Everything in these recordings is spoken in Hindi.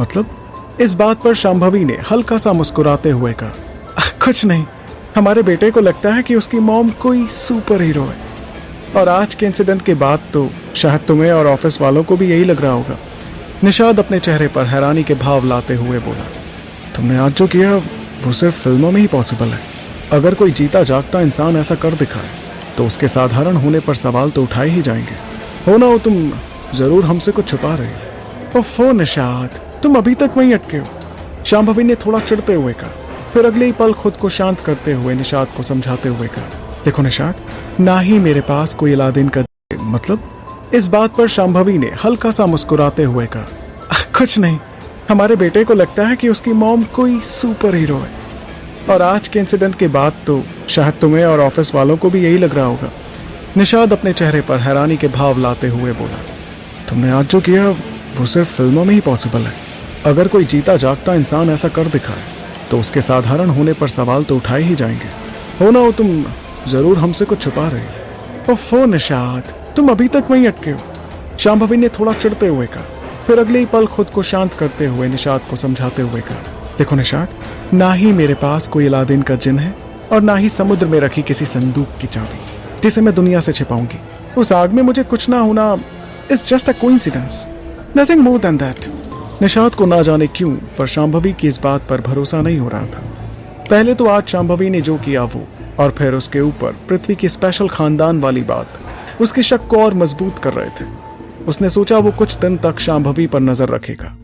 मतलब? इस बात पर शांभवी ने हल्का सा मुस्कुराते हुए कहा, कुछ नहीं, हमारे बेटे को लगता है कि उसकी मॉम कोई सुपर हीरो है। और आज के इंसिडेंट के बाद तो शायद तुम्हें और ऑफिस वालों को भी यही लग रहा होगा। निशाद अपने चेहरे पर हैरानी के भाव लाते हुए बोला, तुमने आज जो किया वो सिर्फ फिल्मों में ही पॉसिबल है। अगर कोई जीता जागता इंसान ऐसा कर दिखाए तो उसके साधारण होने पर सवाल तो उठाए ही जाएंगे। हो ना हो तुम जरूर हमसे कुछ छुपा रहे हो। ओफो निशाद, तुम अभी तक वहीं अटके हो, शांभवी ने थोड़ा चिढ़ते हुए कहा। फिर अगले ही पल खुद को शांत करते हुए निशाद को समझाते हुए कहा, देखो निशाद, ना ही मेरे पास कोई अलादीन का मतलब? इस बात पर शांभवी ने हल्का सा मुस्कुराते हुए कहा, कुछ नहीं, हमारे बेटे को लगता है कि उसकी मॉम कोई सुपर हीरो है। और आज के इंसिडेंट के बाद तो शायद तुम्हें और ऑफिस वालों को भी यही लग रहा होगा। निशाद अपने चेहरे पर हैरानी के भाव लाते हुए बोला, तुमने आज जो किया वो सिर्फ फिल्मों में ही पॉसिबल है। अगर कोई जीता जागता इंसान ऐसा कर दिखाए तो उसके साधारण होने पर सवाल तो उठाए ही जाएंगे। हो ना हो तुम जरूर हमसे कुछ छुपा रहे हो। ओफो निशाद, तुम अभी तक वहीं अटके हो, शांभवी ने थोड़ा चिढ़ते हुए कहा। फिर अगले ही पल खुद को शांत करते हुए निशाद को समझाते हुए कहा, देखो निशाद, ना ही मेरे पास कोई अलादीन का जिन है और ना ही समुद्र में रखी किसी संदूक की चाबी जिसे मैं दुनिया से छिपाऊंगी। उस आग में मुझे कुछ ना होना is just a coincidence, nothing more than that. Nishad को ना जाने क्यों पर शांभवी की इस बात पर भरोसा नहीं हो रहा था। पहले तो आज शांभवी ने जो किया वो, और फिर उसके ऊपर पृथ्वी की स्पेशल खानदान वाली बात उसके शक को और मजबूत कर रहे थे। उसने सोचा वो कुछ दिन तक शांभवी पर नजर रखेगा।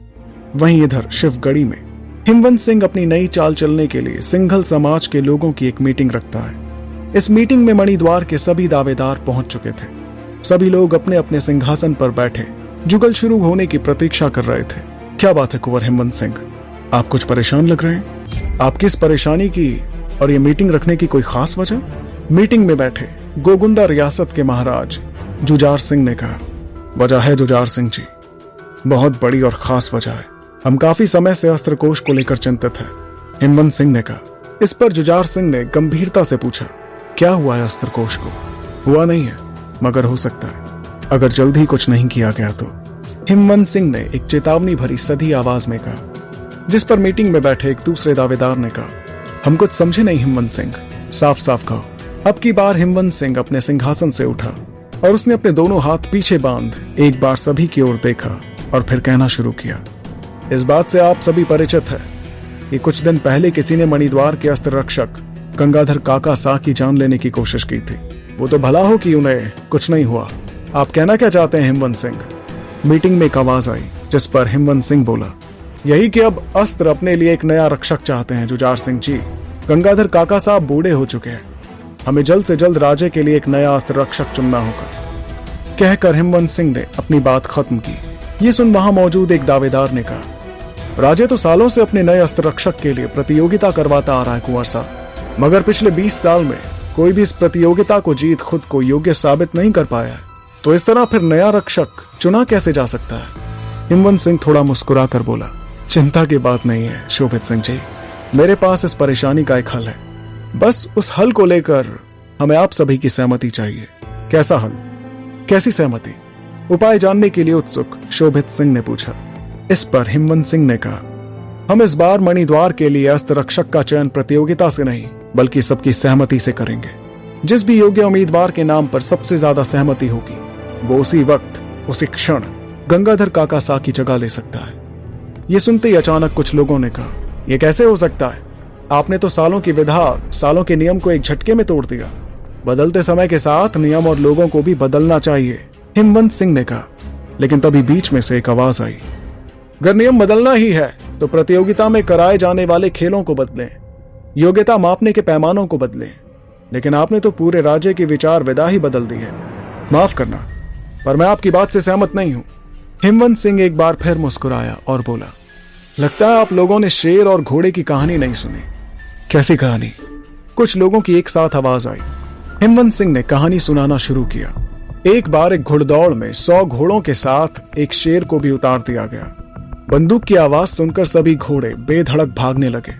वहीं इधर शिवगढ़ी में हिमवंत सिंह अपनी नई चाल चलने के लिए सिंघल समाज के लोगों की एक मीटिंग रखता है। इस मीटिंग में मणिद्वार के सभी दावेदार पहुंच चुके थे। सभी लोग अपने अपने सिंहासन पर बैठे जुगल शुरू होने की प्रतीक्षा कर रहे थे। क्या बात है कुंवर हिमवंत सिंह, आप कुछ परेशान लग रहे हैं? आपकी इस परेशानी की और ये मीटिंग रखने की कोई खास वजह? मीटिंग में बैठे गोगुंदा रियासत के महाराज जुजार सिंह ने कहा, वजह है जुजार सिंह जी, बहुत बड़ी और खास वजह है। हम काफी समय से अस्त्रकोश को लेकर चिंतित हैं। हिमवंत सिंह ने कहा। इस पर जुजार सिंह ने गंभीरता से पूछा, क्या हुआ है अस्त्रकोश को? हुआ नहीं है, मगर हो सकता है अगर जल्द ही कुछ नहीं किया गया तो। हिमवंत सिंह ने एक चेतावनी भरी सधी आवाज में कहा, जिस पर मीटिंग में बैठे एक दूसरे दावेदार ने कहा, हम कुछ समझे नहीं हिमवंत सिंह, साफ साफ कहो। अब की बार हिमवंत सिंह अपने सिंहासन से उठा और उसने अपने दोनों हाथ पीछे बांध एक बार सभी की ओर देखा और फिर कहना शुरू किया, इस बात से आप सभी परिचित है कि कुछ दिन पहले किसी ने मणिद्वार के अस्त्र रक्षक गंगाधर काका सा की जान लेने की कोशिश की थी। वो तो भला हो कि उन्हें कुछ नहीं हुआ। आप कहना क्या चाहते हैं हिमवंत सिंह? मीटिंग में एक आवाज आई जिस पर हिमवंत सिंह बोला, यही कि अब अस्त्र अपने लिए एक नया रक्षक चाहते हैं जुजार सिंह जी। गंगाधर काका साहब बूढ़े हो चुके हैं, हमें जल्द से जल्द राजे के लिए एक नया अस्त्र रक्षक चुनना होगा। कहकर हिमवंत सिंह ने अपनी बात खत्म की। ये सुन वहां मौजूद एक दावेदार ने कहा, राजे तो सालों से अपने नए अस्त्र रक्षक के लिए प्रतियोगिता करवाता आ रहा है कुंवर साहब, मगर पिछले 20 साल में कोई भी इस प्रतियोगिता को जीत खुद को योग्य साबित नहीं कर पाया है, तो इस तरह फिर नया रक्षक चुना कैसे जा सकता है? हिमवंत सिंह थोड़ा मुस्कुरा कर बोला, चिंता की बात नहीं है शोभित सिंह जी, मेरे पास इस परेशानी का एक हल है। बस उस हल को लेकर हमें आप सभी की सहमति चाहिए। कैसा हल? कैसी सहमति? उपाय जानने के लिए उत्सुक शोभित सिंह ने पूछा। इस पर हिमवंत सिंह ने कहा, हम इस बार मणिद्वार के लिए अस्त्र रक्षक का चयन प्रतियोगिता से नहीं बल्कि सबकी सहमति से करेंगे। जिस भी योग्य उम्मीदवार के नाम पर सबसे ज्यादा सहमति होगी वो उसी वक्त उसी क्षण गंगाधर काका सा की जगह ले सकता है। ये सुनते ही अचानक कुछ लोगों ने कहा, यह कैसे हो सकता है? आपने तो सालों की विधा, सालों के नियम को एक झटके में तोड़ दिया। बदलते समय के साथ नियम और लोगों को भी बदलना चाहिए, हिमवंत सिंह ने कहा। लेकिन तभी बीच में से एक आवाज आई, अगर नियम बदलना ही है तो प्रतियोगिता में कराए जाने वाले खेलों को बदलें, योग्यता मापने के पैमानों को बदलें। लेकिन आपने तो पूरे राज्य की विचार विधा ही बदल दी है। माफ करना, पर मैं आपकी बात से सहमत नहीं हूं। हिमवंत सिंह एक बार फिर मुस्कुराया और बोला, लगता है आप लोगों ने शेर और घोड़े की कहानी नहीं सुनी। कैसी कहानी? कुछ लोगों की एक साथ आवाज आई। हिमवंत सिंह ने कहानी सुनाना शुरू किया। एक बार एक घुड़दौड़ में 100 घोड़ों के साथ एक शेर को भी उतार दिया गया। बंदूक की आवाज सुनकर सभी घोड़े बेधड़क भागने लगे,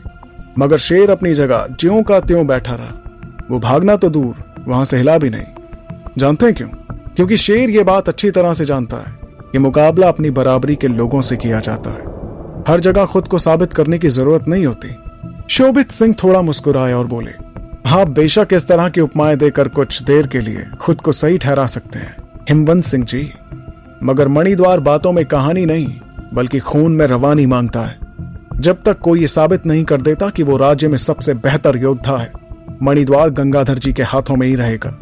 मगर शेर अपनी जगह ज्यों का त्यों बैठा रहा। वो भागना तो दूर, वहां से हिला भी नहीं। जानते हैं क्यों? क्योंकि शेर ये बात अच्छी तरह से जानता है कि मुकाबला अपनी बराबरी के लोगों से किया जाता है। हर जगह खुद को साबित करने की जरूरत नहीं होती। शोभित सिंह थोड़ा मुस्कुराए और बोले, आप बेशक इस तरह की उपमाएं देकर कुछ देर के लिए खुद को सही ठहरा सकते हैं हिमवंत सिंह जी, मगर मणिद्वार बातों में कहानी नहीं बल्कि खून में रवानी मांगता है। जब तक कोई ये साबित नहीं कर देता कि वो राज्य में सबसे बेहतर योद्धा है, मणिद्वार गंगाधर जी के हाथों में ही रहेगा।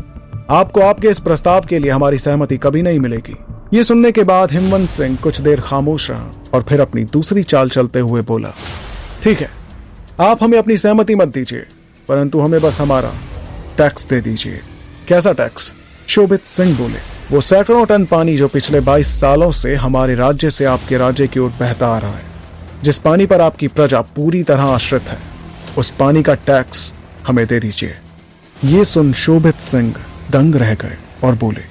आपको आपके इस प्रस्ताव के लिए हमारी सहमति कभी नहीं मिलेगी। ये सुनने के बाद हिमवंत सिंह कुछ देर खामोश रहा और फिर अपनी दूसरी चाल चलते हुए बोला, ठीक है, आप हमें अपनी सहमति मत दीजिए, परंतु हमें बस हमारा टैक्स दे दीजिए। कैसा टैक्स? शोभित सिंह बोले, वो सैकड़ों टन पानी जो पिछले 22 सालों से हमारे राज्य से आपके राज्य की ओर बहता आ रहा है, जिस पानी पर आपकी प्रजा पूरी तरह आश्रित है, उस पानी का टैक्स हमें दे दीजिए। ये सुन शोभित सिंह दंग रह गए और बोले,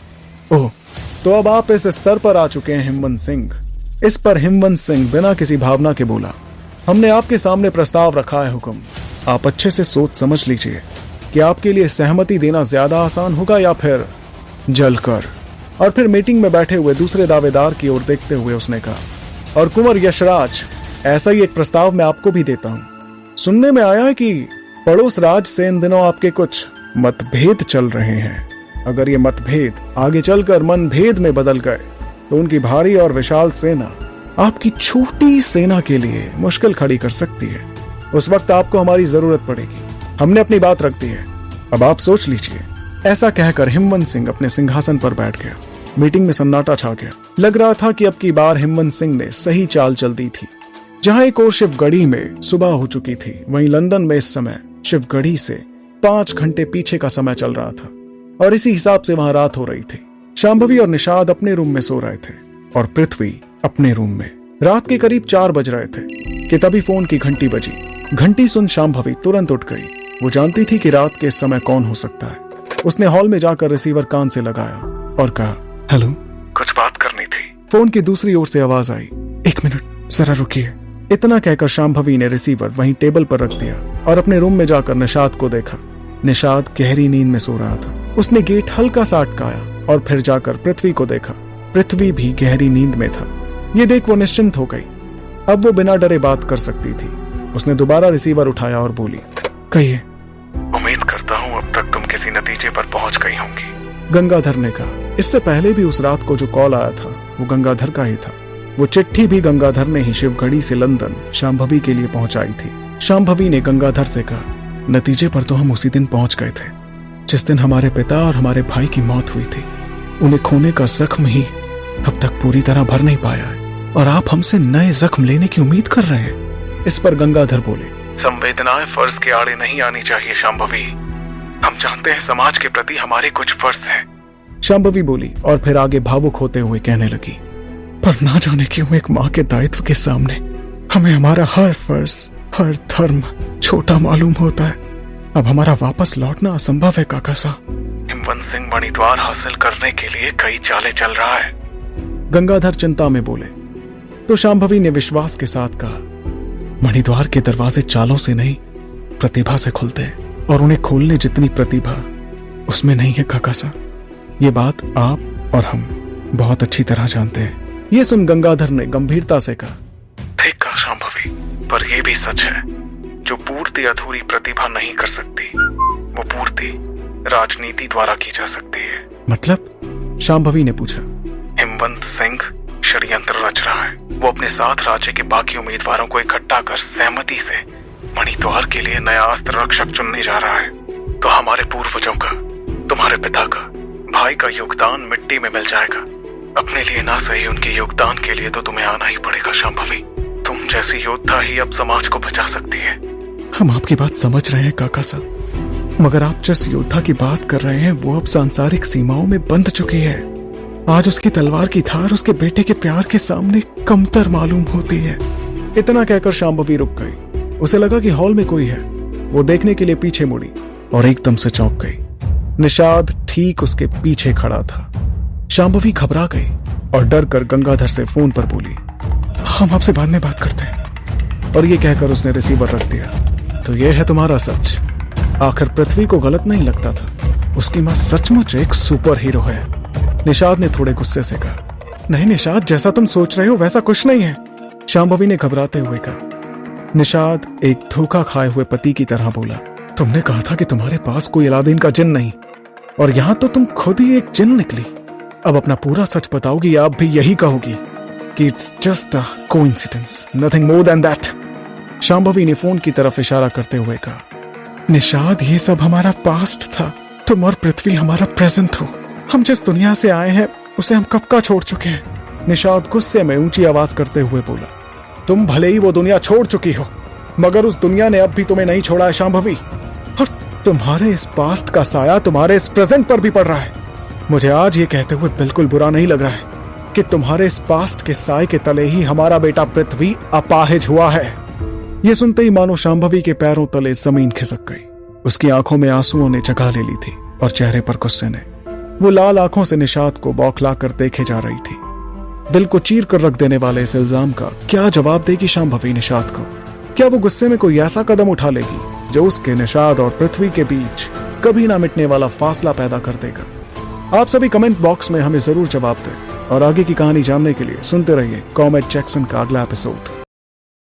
ओह, तो अब आप इस स्तर पर आ चुके हैं हिमवंत सिंह। इस पर हिमवंत सिंह बिना किसी भावना के बोला, हमने आपके सामने प्रस्ताव रखा है हुक्म, आप अच्छे से सोच समझ लीजिए कि आपके लिए सहमति देना ज्यादा आसान होगा या फिर जलकर। और फिर मीटिंग में बैठे हुए दूसरे दावेदार की ओर देखते हुए उसने कहा, और कुंवर यशराज, ऐसा ही एक प्रस्ताव मैं आपको भी देता हूं। सुनने में आया है कि पड़ोस राज से इन दिनों आपके कुछ मतभेद चल रहे हैं। अगर ये मतभेद आगे चलकर मनभेद में बदल गए तो उनकी भारी और विशाल सेना आपकी छोटी सेना के लिए मुश्किल खड़ी कर सकती है। उस वक्त आपको हमारी जरूरत पड़ेगी। हमने अपनी बात रख दी है, अब आप सोच लीजिए। ऐसा कहकर हिमवंत सिंह अपने सिंहासन पर बैठ गया। मीटिंग में सन्नाटा छा गया। लग रहा था कि अब की बार हिमवंत सिंह ने सही चाल चल दी थी। जहां एक और शिवगढ़ी में सुबह हो चुकी थी, वहीं लंदन में इस समय शिवगढ़ी से 5 घंटे पीछे का समय चल रहा था और इसी हिसाब से वहां रात हो रही थी। शांभवी और निषाद अपने रूम में सो रहे थे और पृथ्वी अपने रूम में। रात के करीब 4 बज रहे थे कि तभी फोन की घंटी बजी। घंटी सुन शांभवी तुरंत उठ गई। वो जानती थी कि रात के इस समय कौन हो सकता है। उसने हॉल में जाकर रिसीवर कान से लगाया और कहा, हेलो, कुछ बात करनी थी। फोन की दूसरी ओर से आवाज आई, 1 मिनट, जरा रुकिए। इतना कहकर शांभवी ने रिसीवर वहीं टेबल पर रख दिया और अपने रूम में जाकर निषाद को देखा। निषाद गहरी नींद में सो रहा था। उसने गेट हल्का सा अटकाया और फिर जाकर पृथ्वी को देखा। पृथ्वी भी गहरी नींद में था। ये देख वो निश्चिंत हो गई। अब वो बिना डरे बात कर सकती थी। उसने दोबारा रिसीवर उठाया और बोली, कहिए। उम्मीद करता हूँ अब तक तुम किसी नतीजे पर पहुंच गई होंगी, गंगाधर ने कहा। इससे पहले भी उस रात को जो कॉल आया था वो गंगाधर का ही था। वो चिट्ठी भी गंगाधर ने ही शिवगढ़ी से लंदन शांभवी के लिए पहुंचाई थी। शांभवी ने गंगाधर से कहा, नतीजे पर तो हम उसी दिन पहुंच गए थे जिस दिन हमारे पिता और हमारे भाई की मौत हुई थी। उन्हें खोने का जख्म ही अब तक पूरी तरह भर नहीं पाया है और आप हमसे नए जख्म लेने की उम्मीद कर रहे हैं। इस पर गंगाधर बोले, संवेदनाएं फर्ज के आड़े नहीं आनी चाहिए शांभवी। हम जानते हैं समाज के प्रति हमारे कुछ फर्ज हैं। शांभवी बोली और फिर आगे भावुक होते हुए कहने लगी, पर ना जाने क्यों एक माँ के दायित्व के सामने हमें हमारा हर फर्ज, हर धर्म छोटा मालूम होता है। अब हमारा वापस लौटना असंभव है काका साहब। हिमवंत सिंह मणिद्वार हासिल करने के लिए कई चालें चल रहा है, गंगाधर चिंता में बोले। तो शांभवी ने विश्वास के साथ कहा, मणिद्वार के दरवाजे चालों से नहीं प्रतिभा से खुलते हैं और उन्हें खोलने जितनी प्रतिभा उसमें नहीं है काका साहब। ये बात आप और हम बहुत अच्छी तरह जानते हैं। ये सुन गंगाधर ने गंभीरता से कहा, ठीक कहा शांभवी, पर यह भी सच है, जो पूर्ति अधूरी प्रतिभा नहीं कर सकती वो पूर्ति राजनीति द्वारा की जा सकती है। मतलब? शांभवी ने पूछा। हिमवंत सिंह षड्यंत्र रच रहा है। वो अपने साथ राज्य के बाकी उम्मीदवारों को इकट्ठा कर सहमति से मणिद्वार के लिए नया अस्त्र रक्षक चुनने जा रहा है। तो हमारे पूर्वजों का, तुम्हारे पिता का, भाई का योगदान मिट्टी में मिल जाएगा। अपने लिए ना सही उनके योगदान के लिए तो तुम्हें आना ही पड़ेगा शांभवी। तुम जैसी योद्धा ही अब समाज को बचा सकती है। हम आपकी बात समझ रहे हैं काका साहब, मगर आप जिस योद्धा की बात कर रहे हैं वो अब सांसारिक सीमाओं में बंध चुकी है। आज उसकी तलवार की धार उसके बेटे के प्यार के सामने कमतर मालूम होती है। इतना कहकर शांभवी रुक गई। उसे लगा कि हॉल में कोई है। वो देखने के लिए पीछे मुड़ी और एकदम से चौंक गई। निषाद ठीक उसके पीछे खड़ा था। शांभवी घबरा गई और डर कर गंगाधर से फोन पर बोली, हम आपसे बाद में बात करते हैं। और ये कहकर उसने रिसीवर रख दिया। तो ये है तुम्हारा सच। आखिर पृथ्वी को गलत नहीं लगता था। उसकी मां सचमुच एक सुपर हीरो है। निषाद ने थोड़े गुस्से से कहा, नहीं निषाद, जैसा तुम सोच रहे हो वैसा कुछ नहीं है। शांभवी ने घबराते हुए कहा। निषाद एक धोखा खाए हुए पति की तरह बोला, तुमने कहा था कि तुम्हारे पास कोई अलादीन का जिन नहीं, और यहां तो तुम खुद ही एक जिन निकली। अब अपना पूरा सच बताओगी या अब भी यही कहोगी कि it's just a coincidence, nothing more than that? Shambhavi ने फोन की तरफ इशारा करते हुए कहा, निषाद ये सब हमारा पास्ट था, तुम और पृथ्वी हमारा प्रेजेंट हो। हम जिस दुनिया से आए हैं उसे हम कब का छोड़ चुके हैं। निषाद गुस्से में ऊंची आवाज करते हुए बोला, तुम भले ही वो दुनिया छोड़ चुकी हो, मगर उस दुनिया ने अब भी तुम्हें नहीं छोड़ा है शांभवी, और तुम्हारे इस पास्ट का साया तुम्हारे इस प्रेजेंट पर भी पड़ रहा है। मुझे आज ये कहते हुए बिल्कुल बुरा नहीं लग रहा है कि तुम्हारे इस पास्ट के साए के तले ही हमारा बेटा पृथ्वी अपाहिज हुआ है। ये सुनते ही मानो शांभवी के पैरों तले जमीन खिसक गई। उसकी आंखों में आंसुओं ने जगह ले ली थी और चेहरे पर गुस्से ने। वो लाल आंखों से निषाद को बौखला कर देखे जा रही थी। दिल को चीर कर रख देने वाले इस इल्जाम का क्या जवाब देगी शांभवी निषाद को? क्या वो गुस्से में कोई ऐसा कदम उठा लेगी जो उसके निषाद और पृथ्वी के बीच कभी ना मिटने वाला फासला पैदा कर देगा? आप सभी कमेंट बॉक्स में हमें जरूर जवाब दें और आगे की कहानी जानने के लिए सुनते रहिए कॉमेट जैक्सन का अगला एपिसोड।